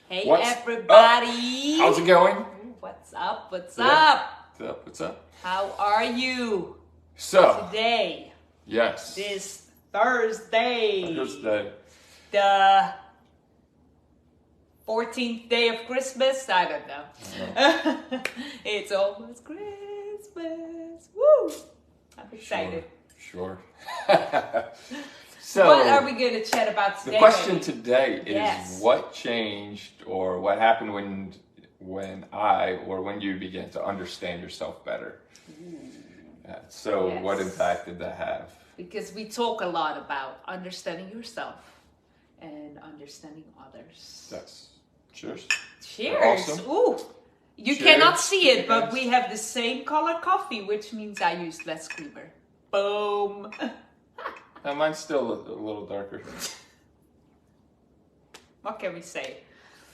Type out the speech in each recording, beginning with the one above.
Hey What's everybody! How's it going? What's up? What's Yeah. up? What's up? What's up? How are you So, today? yes. This Thursday. Thursday. The 14th day of Christmas? I don't know. It's almost Christmas. Woo! I'm excited. Sure. So, What are we going to chat about today? the question baby? today is Yes. what changed or what happened when you began to understand yourself better? So, Yes. what impact did that have? Because we talk a lot about understanding yourself and understanding others. That's cheers. Cheers! Awesome. Ooh! You Cheers, cannot see it, you but guys. we have the same color coffee, which means I used less creamer. Boom! Mine's still a little darker. What can we say?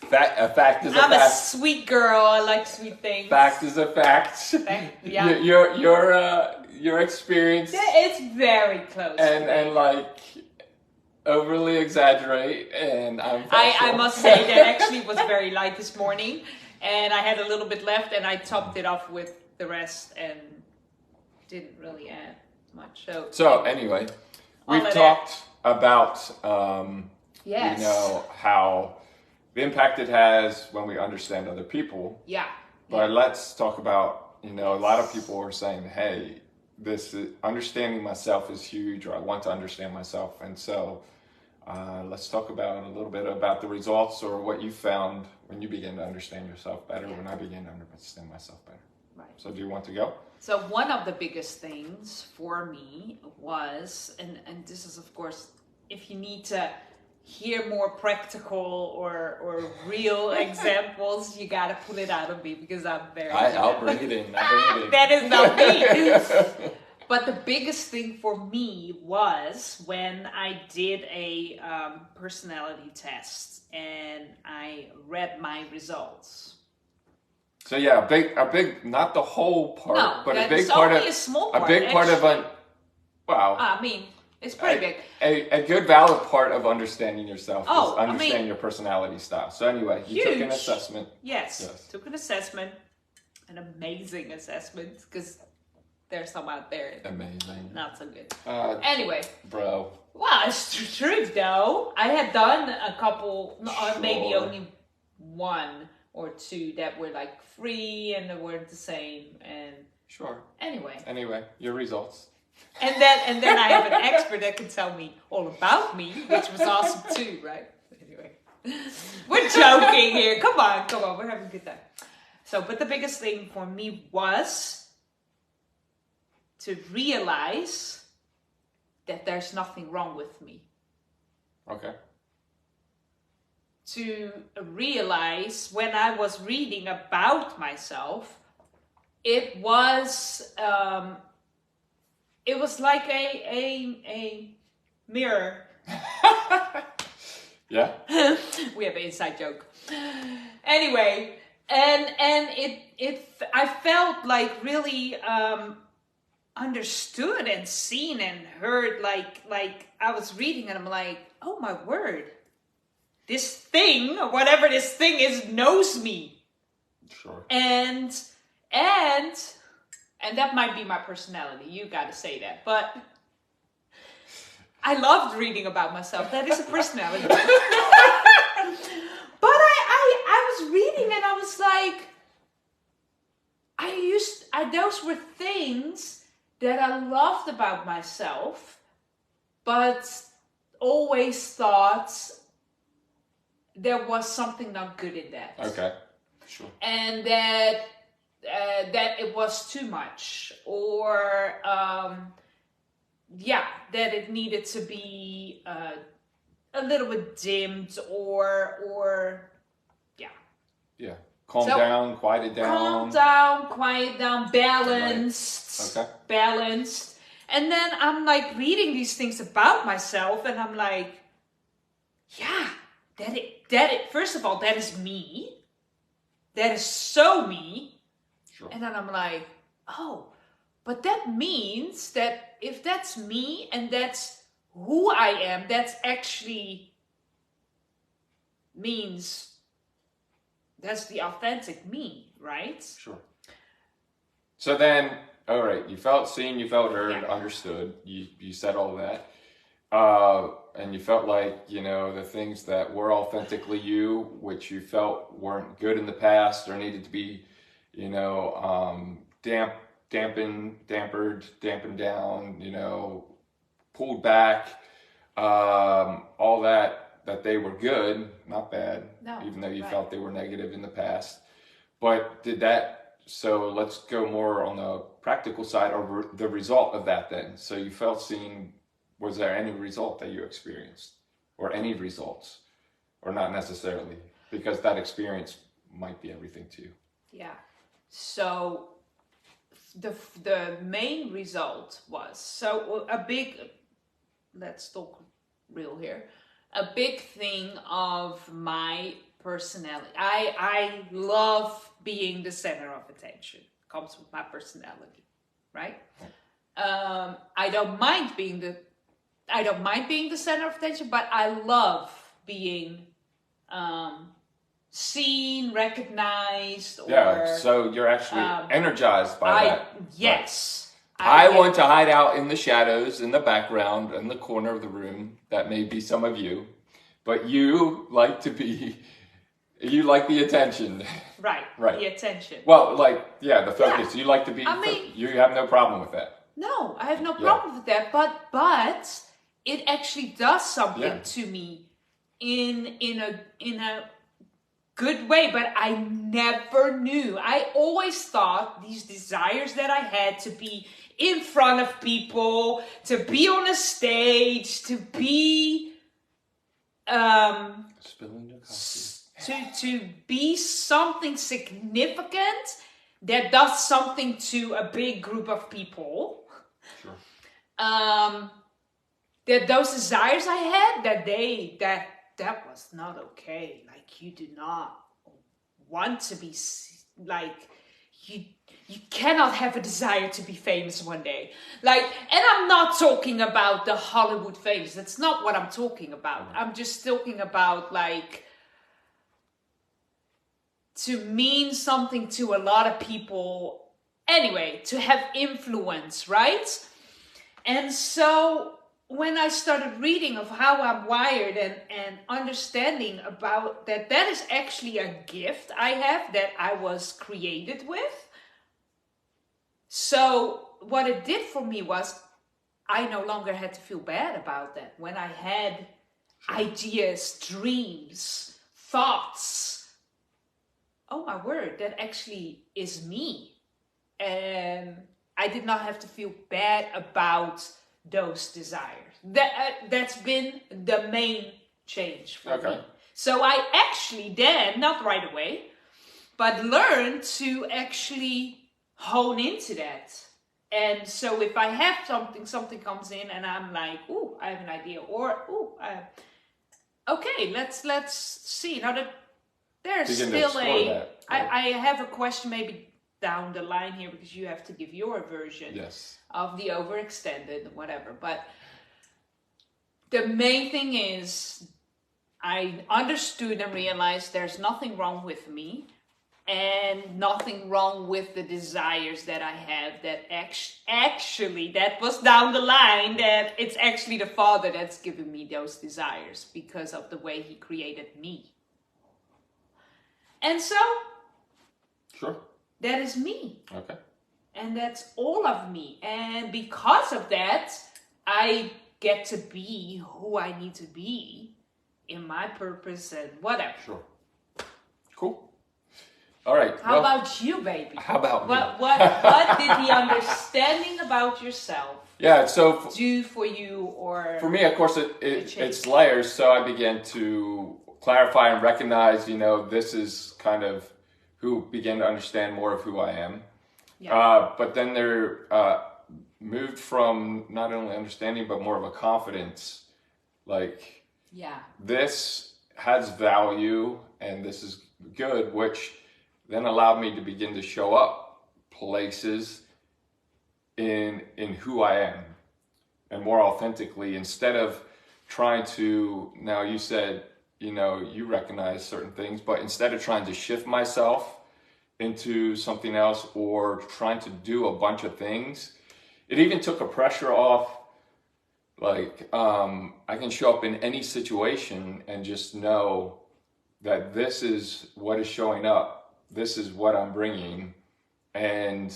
A fact is a I'm a fact. sweet girl. I like sweet things. Fact is a fact. Yeah. Your experience It's very close. and like overly exaggerate, and I'm. I partial. must say that actually was very light this morning, and I had a little bit left, and I topped it off with the rest, and didn't really add much. So anyway, All we've of talked about Yes. how the impact it has when we understand other people. Yeah. But let's talk about, a lot of people are saying, hey, understanding myself is huge, or I want to understand myself. And so let's talk about a little bit about the results or what you found when you began to understand yourself better, when I began to understand myself better. Right. So do you want to go? So one of the biggest things for me was, and this is of course, if you need to hear more practical or real examples, you gotta pull it out of me because I'm very. I'll bring it in. I'll bring it in. That is not me. But the biggest thing for me was when I did a personality test and I read my results. So yeah, a big, not the whole part, No, but a that's big part only of a small part, a big part of actually. wow. I mean, it's pretty big. A good valid part of understanding yourself Oh, is I understanding mean, your personality style. So anyway, you took an huge. assessment. Yes, took an assessment, an amazing assessment, because there's some out there Amazing. not so good. Anyway, Anyway, bro. well, it's true though. I had done a couple, or maybe Sure. only one or two that were like free and they weren't the same. And Sure. anyway, Your results. and then I have an expert that can tell me all about me, which was awesome too, right? Anyway, we're joking here. Come on, we're having a good time. So, but the biggest thing for me was to realize that there's nothing wrong with me. Okay. To realize when I was reading about myself, it was like a mirror. Yeah. We have an inside joke. Anyway, and I felt like really understood and seen and heard, like I was reading and I'm like, oh my word, this thing, whatever this thing is, knows me. Sure. And that might be my personality. You got to say that, but I loved reading about myself. That is a personality. But I was reading and I was like, those were things that I loved about myself, but always thought there was something not good in that. Okay. Sure. And that it was too much, or that it needed to be a little bit dimmed, or Yeah. Calm So, down, quiet it down. calm down, quiet down, balanced. Okay. Balanced. And then I'm like reading these things about myself, and I'm like, yeah, first of all, that is me. That is so me. Sure. And then I'm like, oh, but that means that if that's me and that's who I am, that's actually means that's the authentic me, right? Sure. So then, all right, you felt seen, you felt heard, Yeah. understood. You said all that. And you felt like, the things that were authentically you, which you felt weren't good in the past or needed to be, dampened down, pulled back, all that they were good, not bad, No, even though you right. felt they were negative in the past. But so let's go more on the practical side, or the result of that then. So you felt seen. Was there any result that you experienced, or any results, or not necessarily? Because that experience might be everything to you. Yeah. So the main result was, so a big, let's talk real here, a big thing of my personality. I love being the center of attention. Comes with my personality, right? I don't mind being the center of attention, but I love being seen, recognized, or Yeah, so you're actually energized by that. Yes. I want to hide out in the shadows, in the background, in the corner of the room. That may be some of you, but you like the attention. Right. Right. The attention. Well, the focus. Yeah. You like to be. I mean, you have no problem with that. No, I have no problem with that. But it actually does something to me in a good way. But I never knew. I always thought these desires that I had to be in front of people, to be on a stage, to be Spilling your coffee. to be something significant that does something to a big group of people. Sure. That those desires I had, that was not okay. Like, you do not want to be like, you cannot have a desire to be famous one day. Like, and I'm not talking about the Hollywood famous. That's not what I'm talking about. I'm just talking about, like, to mean something to a lot of people. Anyway, to have influence, right? And so when I started reading of how I'm wired and understanding about that is actually a gift I have that I was created with. So what it did for me was I no longer had to feel bad about that. When I had ideas, dreams, thoughts, oh my word, that actually is me. And I did not have to feel bad about those desires. That's been the main change for me. So I actually then, not right away, but learned to actually hone into that. And so if I have something comes in and I'm like, ooh, I have an idea, or okay, let's see. Now that there's still I have a question maybe down the line here, because you have to give your version of the overextended, whatever. But the main thing is I understood and realized there's nothing wrong with me and nothing wrong with the desires that I have, that actually that was down the line, that it's actually the Father that's giving me those desires because of the way he created me. And so that is me. Okay. And that's all of me. And because of that, I get to be who I need to be in my purpose and whatever. Sure. Cool. All right. How about you, baby? How about me? What did the understanding about yourself do for you? Or for me, of course, it's layers. So I began to clarify and recognize, this is kind of who began to understand more of who I am. Yeah. But then there moved from not only understanding, but more of a confidence. Like, this has value and this is good, which then allowed me to begin to show up places in who I am and more authentically, instead of trying to, now you said, you recognize certain things, but instead of trying to shift myself into something else or trying to do a bunch of things, it even took a pressure off. Like, I can show up in any situation and just know that this is what is showing up. This is what I'm bringing. And,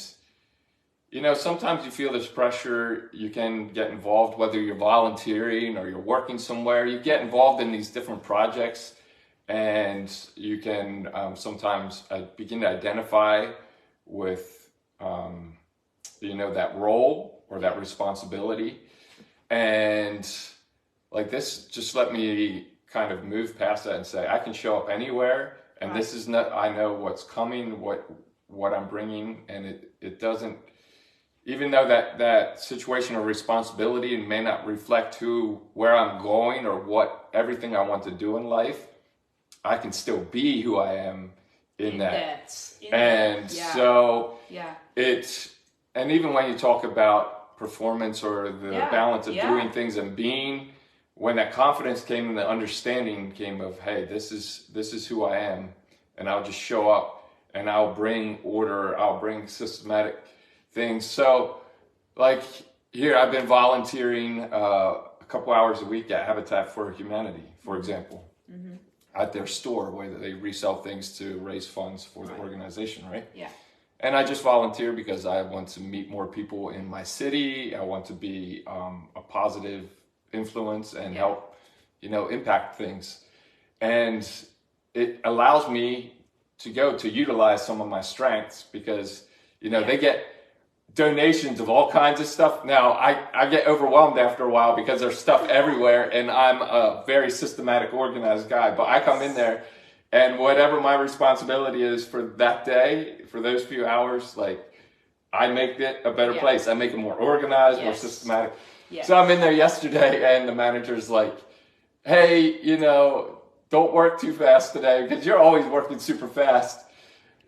sometimes you feel this pressure. You can get involved, whether you're volunteering or you're working somewhere. You get involved in these different projects, and you can sometimes begin to identify with, that role or that responsibility. And like this just let me kind of move past that and say, I can show up anywhere, and this is not, I know what's coming, what I'm bringing, and it doesn't, even though that situation or responsibility may not reflect where I'm going or what everything I want to do in life, I can still be who I am in that. So and even when you talk about performance or the balance of doing things and being, when that confidence came and the understanding came of, hey, this is who I am, and I'll just show up and I'll bring order, I'll bring systematic things. So like here, I've been volunteering a couple hours a week at Habitat for Humanity, for example, at their store where they resell things to raise funds for the organization, right? Yeah. And I just volunteer because I want to meet more people in my city. I want to be a positive influence and help, impact things. And it allows me to utilize some of my strengths because, they get donations of all kinds of stuff. Now, I get overwhelmed after a while because there's stuff everywhere, and I'm a very systematic, organized guy. But I come in there, and whatever my responsibility is for that day, for those few hours, like, I make it a better place. I make it more organized, more systematic. So I'm in there yesterday, and the manager's like, hey, don't work too fast today because you're always working super fast.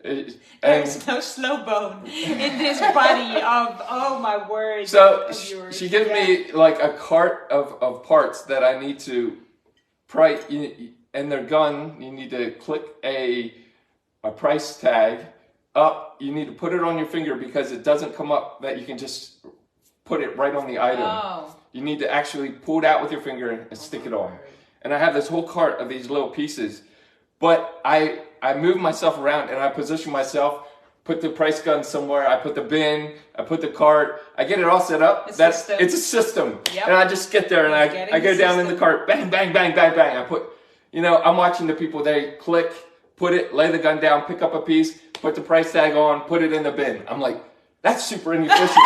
There's no slow bone in this body of, oh my word. So she gives me like a cart of parts that I need to price, and they're done. You need to click a price tag up. You need to put it on your finger because it doesn't come up that you can just put it right on the item. Oh. You need to actually pull it out with your finger and stick it on. And I have this whole cart of these little pieces, but I move myself around and I position myself, put the price gun somewhere, I put the bin, I put the cart, I get it all set up. It's a system. Yep. And I just get there and I go down in the cart, bang, bang, bang, bang, bang. I put, I'm watching the people, they click, put it, lay the gun down, pick up a piece, put the price tag on, put it in the bin. I'm like, that's super inefficient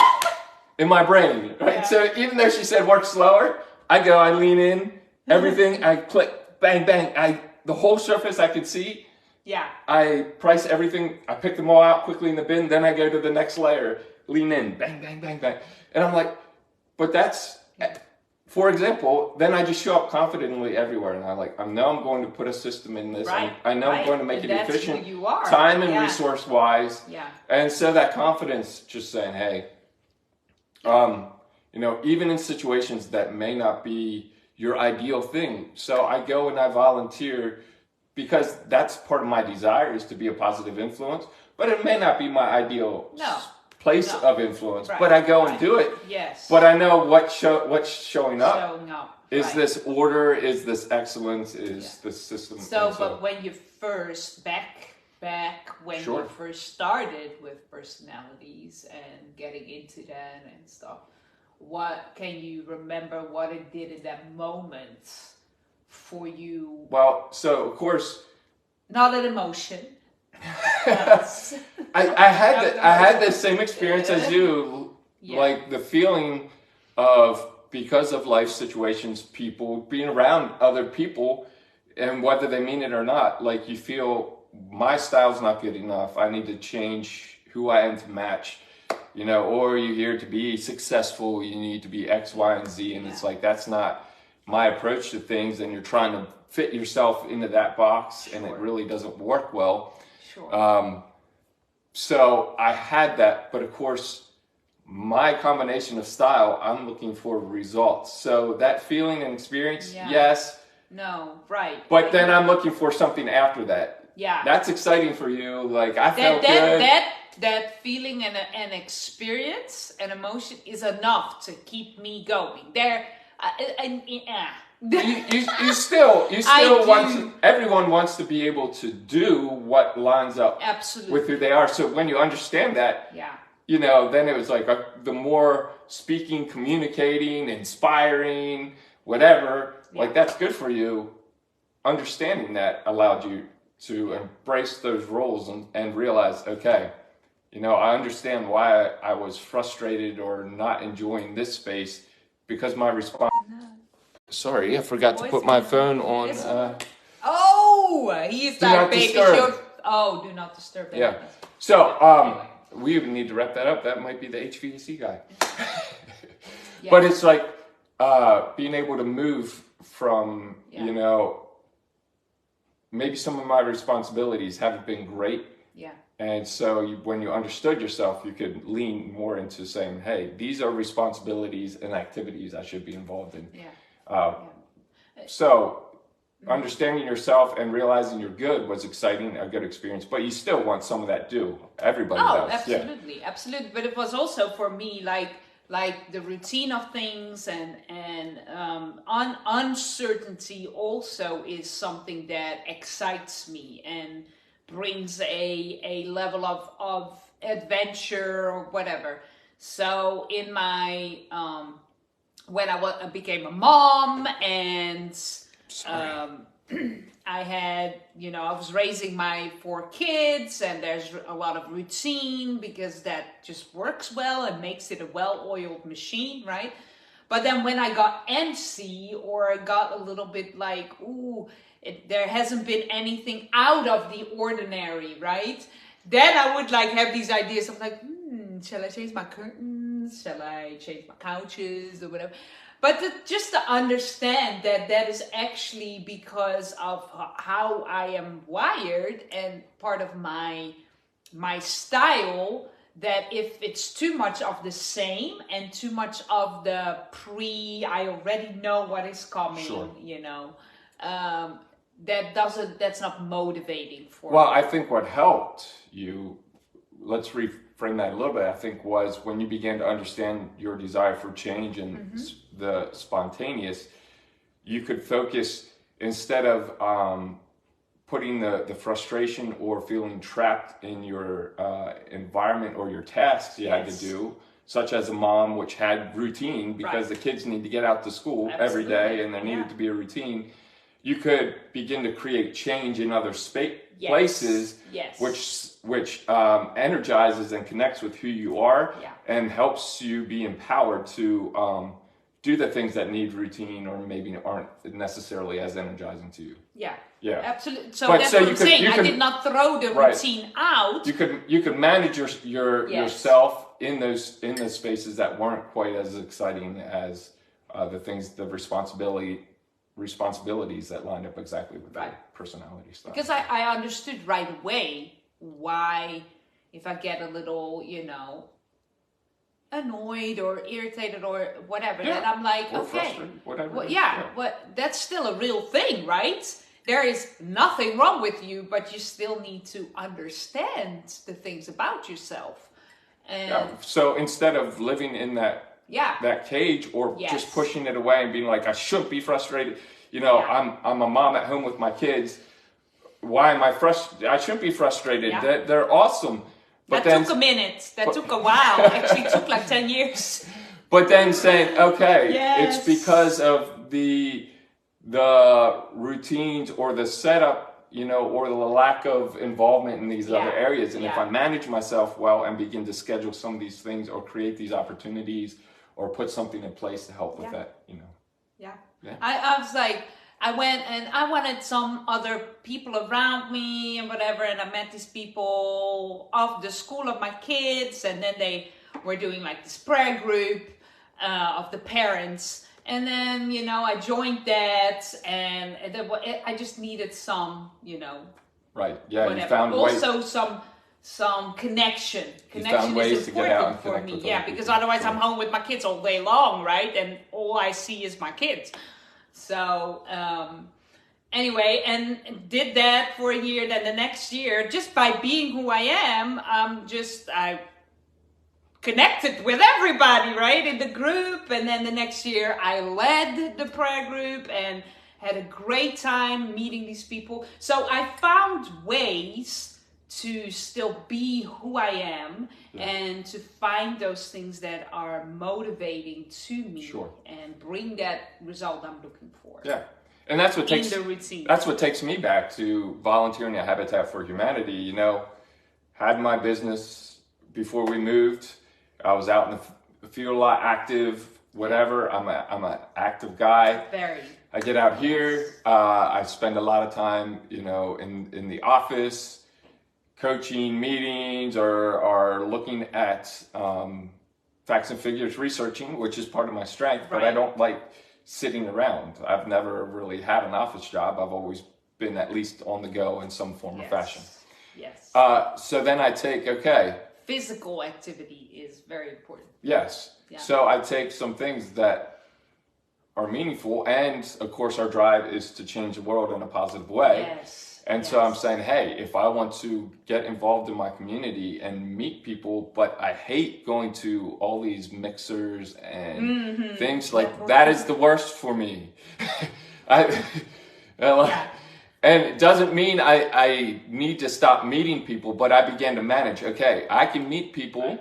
in my brain, right? Yeah. So even though she said work slower, I lean in, everything, I click, bang, bang, the whole surface I could see. Yeah. I price everything, I pick them all out quickly in the bin, then I go to the next layer, lean in, bang, bang, bang, bang. And I'm like, but that's, for example, then I just show up confidently everywhere. And I know I'm going to put a system in this. Right. I know I'm going to make it efficient, you are. time and resource wise. Yeah. And so that confidence, just saying, hey, even in situations that may not be your ideal thing. So I go and I volunteer because that's part of my desire is to be a positive influence, but it may not be my ideal place of influence, but I go and do it. Yes. But I know what's showing up. Showing up. Is this order? Is this excellence? Is this system? So, but when you first, back when you first started with personalities and getting into that and stuff, what can you remember what it did in that moment for you? Well, so of course, not an emotion. I had the same experience as you, like the feeling of, because of life situations, people being around other people, and whether they mean it or not, like you feel my style's not good enough. I need to change who I am to match. Or you're here to be successful, you need to be X, Y, and Z, and it's like, that's not my approach to things, and you're trying to fit yourself into that box, and it really doesn't work well. Sure. So I had that, but of course, my combination of style, I'm looking for results. So that feeling and experience, yes, No, right. But then I'm looking for something after that. Yeah. That's exciting for you. Like, I felt good. That feeling and experience and emotion is enough to keep me going. You still everyone wants to be able to do what lines up Absolutely. with who they are. So when you understand that, yeah. Then it was like the more speaking, communicating, inspiring, whatever, like that's good for you. Understanding that allowed you to embrace those roles and realize, okay, I understand why I was frustrated or not enjoying this space because my response. Sorry, I forgot to put my phone on. He's do like, not baby, disturb. do not disturb. Yeah. So, we even need to wrap that up. That might be the HVAC guy. Yeah. But it's like being able to move from, maybe some of my responsibilities haven't been great. Yeah. And so when you understood yourself, you could lean more into saying, hey, these are responsibilities and activities I should be involved in. Yeah. So understanding yourself and realizing you're good was exciting, a good experience, but you still want some of that due. Everybody does. Absolutely. Yeah. Absolutely. But it was also for me like the routine of things and uncertainty also is something that excites me and brings a level of adventure or whatever. So in my when I became a mom and I had, I was raising my 4 kids and there's a lot of routine because that just works well and makes it a well-oiled machine, right? But then when I got antsy or I got a little bit like, there hasn't been anything out of the ordinary, right? Then I would like have these ideas of like, shall I change my curtains? Shall I change my couches or whatever? But just to understand that is actually because of how I am wired and part of my style, that if it's too much of the same and too much of the I already know what is coming, sure. That's not motivating for me. Well, I think what helped you, let's reframe that a little bit, I think was when you began to understand your desire for change and the spontaneous, you could focus instead of putting the frustration or feeling trapped in your environment or your tasks you had to do, such as a mom which had routine because the kids need to get out to school every day and there needed to be a routine. You could begin to create change in other places, which energizes and connects with who you are and helps you be empowered to do the things that need routine or maybe aren't necessarily as energizing to you. Yeah. Absolutely. So that's what I'm saying. I did not throw the routine out. You could manage yourself in those spaces that weren't quite as exciting as the responsibilities that lined up exactly with that personality style. Because I understood right away why, if I get a little, annoyed or irritated or whatever, then I'm like, okay, whatever. But that's still a real thing, right? There is nothing wrong with you, but you still need to understand the things about yourself. And so instead of living in that cage or just pushing it away and being like, I shouldn't be frustrated. I'm a mom at home with my kids. Why am I frustrated? I shouldn't be frustrated. Yeah. They're awesome. But that took a minute. That took a while. Actually, it took like 10 years. But then saying, okay, it's because of the routines or the setup, or the lack of involvement in these other areas. And if I manage myself well and begin to schedule some of these things or create these opportunities or put something in place to help with that, Yeah. I was like, I went and I wanted some other people around me and whatever, and I met these people of the school of my kids, and then they were doing like this prayer group of the parents, and then I joined that, and I just needed some right, yeah, whatever. You found also some connection. Connection is important for me, because otherwise I'm home with my kids all day long, right? And all I see is my kids. So anyway, and did that for a year. Then the next year, just by being who I am, I connected with everybody, right, in the group. And then the next year I led the prayer group and had a great time meeting these people. So I found ways to still be who I am and to find those things that are motivating to me and bring that result I'm looking for. Yeah. And that's what takes in the routine. That's what takes me back to volunteering at Habitat for Humanity. You know, had my business before we moved. I was out in the field a lot, active, whatever. I'm an active guy. Very. I get out here. I spend a lot of time, you know, in the office, coaching meetings, or looking at facts and figures, researching, which is part of my strength. But I don't like sitting around. I've never really had an office job. I've always been at least on the go in some form or fashion. Yes. So then I take, physical activity is very important. Yes. Yeah. So I take some things that are meaningful, and of course our drive is to change the world in a positive way. Yes. And so I'm saying, hey, if I want to get involved in my community and meet people, but I hate going to all these mixers and things like that is the worst for me. And it doesn't mean I need to stop meeting people, but I began to manage. Okay, I can meet people,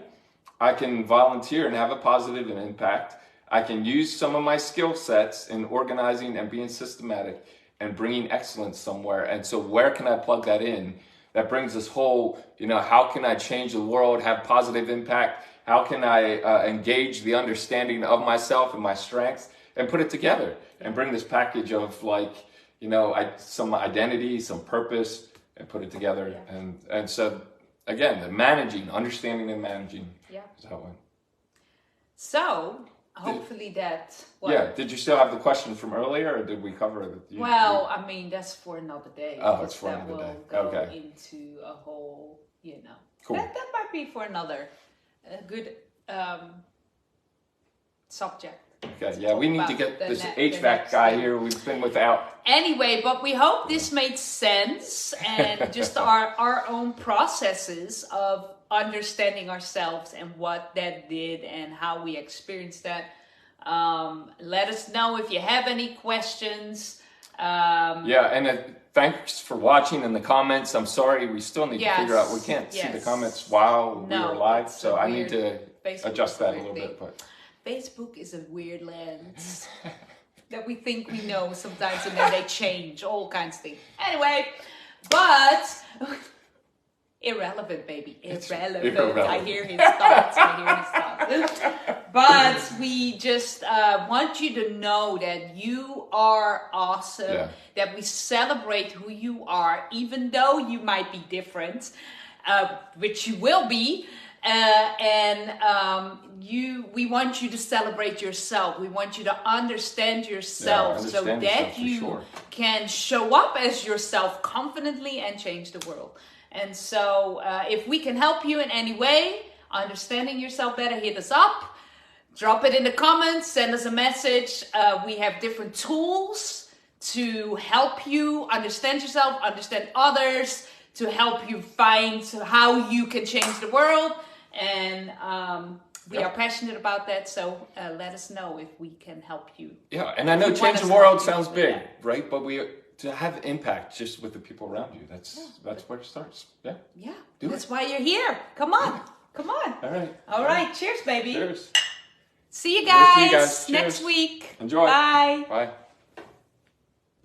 I can volunteer and have a positive impact. I can use some of my skill sets in organizing and being systematic and bringing excellence somewhere. And so where can I plug that in? That brings this whole, you know, how can I change the world, have positive impact? How can I engage the understanding of myself and my strengths and put it together and bring this package of like, you know, some identity, some purpose, and put it together. And so, again, the managing, understanding and managing is how it went. So, hopefully did you still have the question from earlier, or did we cover it? I mean, that's for another day. Oh, it's for another day. We'll go into a whole, you know. Cool. That might be for another good subject. Okay, yeah, we need to get this HVAC guy here. We've been without. Anyway, but we hope this made sense and just our own processes of understanding ourselves and what that did and how we experienced that. Let us know if you have any questions. And thanks for watching in the comments. I'm sorry, we still need to figure out. We can't see the comments while we are live, so I need to adjust that a little bit. But Facebook is a weird lens that we think we know sometimes, and then they change all kinds of things. Anyway, but irrelevant, baby. Irrelevant. I hear his thoughts. But we just want you to know that you are awesome, that we celebrate who you are, even though you might be different, which you will be. We want you to celebrate yourself. We want you to understand yourself so that you can show up as yourself confidently and change the world. And so if we can help you in any way, understanding yourself better, hit us up, drop it in the comments, send us a message. We have different tools to help you understand yourself, understand others, to help you find how you can change the world. And we are passionate about that, so let us know if we can help you. Yeah, and I know change the world sounds big, right? But to have impact just with the people around you, that's where it starts. Yeah. That's why you're here. Come on. All right. Cheers, baby. Cheers. See you guys next week. Enjoy. Bye. Bye.